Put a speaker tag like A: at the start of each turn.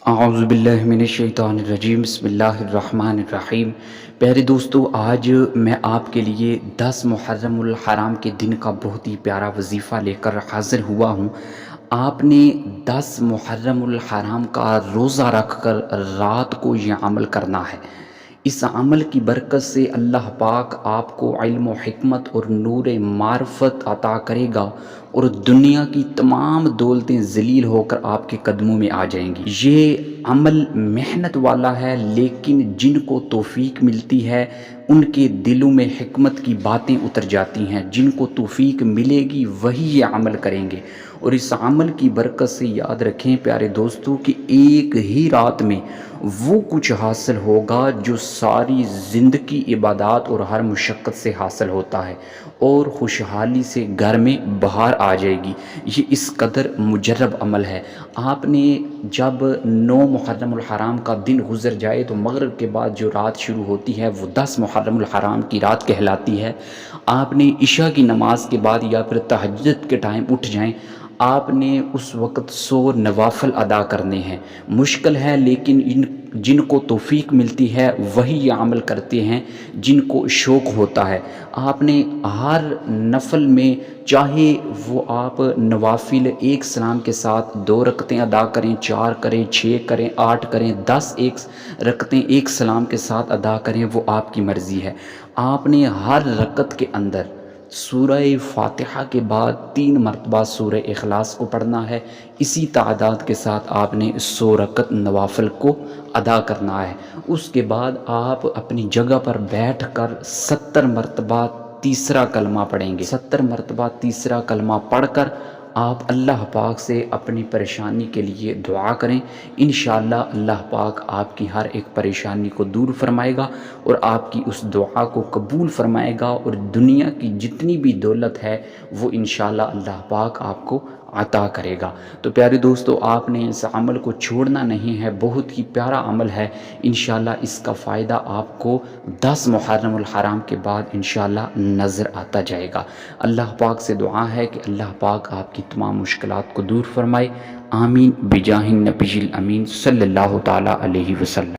A: اعوذ باللہ من الشیطان الرجیم، بسم اللہ الرحمن الرحیم۔ پیارے دوستو، آج میں آپ کے لیے 10 محرم الحرام کے دن کا بہت ہی پیارا وظیفہ لے کر حاضر ہوا ہوں۔ آپ نے 10 محرم الحرام کا روزہ رکھ کر رات کو یہ عمل کرنا ہے۔ اس عمل کی برکت سے اللہ پاک آپ کو علم و حکمت اور نور معرفت عطا کرے گا، اور دنیا کی تمام دولتیں ذلیل ہو کر آپ کے قدموں میں آ جائیں گی۔ یہ عمل محنت والا ہے، لیکن جن کو توفیق ملتی ہے ان کے دلوں میں حکمت کی باتیں اتر جاتی ہیں۔ جن کو توفیق ملے گی وہی یہ عمل کریں گے، اور اس عمل کی برکت سے یاد رکھیں پیارے دوستو کہ ایک ہی رات میں وہ کچھ حاصل ہوگا جو ساری زندگی عبادات اور ہر مشقت سے حاصل ہوتا ہے، اور خوشحالی سے گھر میں بہار آ جائے گی۔ یہ اس قدر مجرب عمل ہے۔ آپ نے جب 9 محرم الحرام کا دن گزر جائے تو مغرب کے بعد جو رات شروع ہوتی ہے وہ 10 محرم الحرام کی رات کہلاتی ہے۔ آپ نے عشاء کی نماز کے بعد یا پھر تہجد کے ٹائم اٹھ جائیں، آپ نے اس وقت 100 نوافل ادا کرنے ہیں۔ مشکل ہے، لیکن جن کو توفیق ملتی ہے وہی یہ عمل کرتے ہیں، جن کو شوق ہوتا ہے۔ آپ نے ہر نفل میں، چاہے وہ آپ نوافل ایک سلام کے ساتھ 2 رکعتیں ادا کریں، 4 کریں، 6 کریں، 8 کریں، 10 ایک رکعتیں ایک سلام کے ساتھ ادا کریں، وہ آپ کی مرضی ہے۔ آپ نے ہر رکعت کے اندر سورہ فاتحہ کے بعد 3 مرتبہ سورہ اخلاص کو پڑھنا ہے۔ اسی تعداد کے ساتھ آپ نے 100 رکعت نوافل کو ادا کرنا ہے۔ اس کے بعد آپ اپنی جگہ پر بیٹھ کر 70 مرتبہ تیسرا کلمہ پڑھیں گے۔ 70 مرتبہ تیسرا کلمہ پڑھ کر آپ اللہ پاک سے اپنی پریشانی کے لیے دعا کریں۔ انشاءاللہ اللہ پاک آپ کی ہر ایک پریشانی کو دور فرمائے گا، اور آپ کی اس دعا کو قبول فرمائے گا، اور دنیا کی جتنی بھی دولت ہے وہ انشاءاللہ اللہ پاک آپ کو عطا کرے گا۔ تو پیارے دوستو، آپ نے اس عمل کو چھوڑنا نہیں ہے، بہت ہی پیارا عمل ہے۔ انشاءاللہ اس کا فائدہ آپ کو 10 محرم الحرام کے بعد انشاءاللہ نظر آتا جائے گا۔ اللہ پاک سے دعا ہے کہ اللہ پاک آپ کی تمام مشکلات کو دور فرمائے۔ آمین بجاہ النبی الامین صلی اللہ تعالی علیہ وسلم۔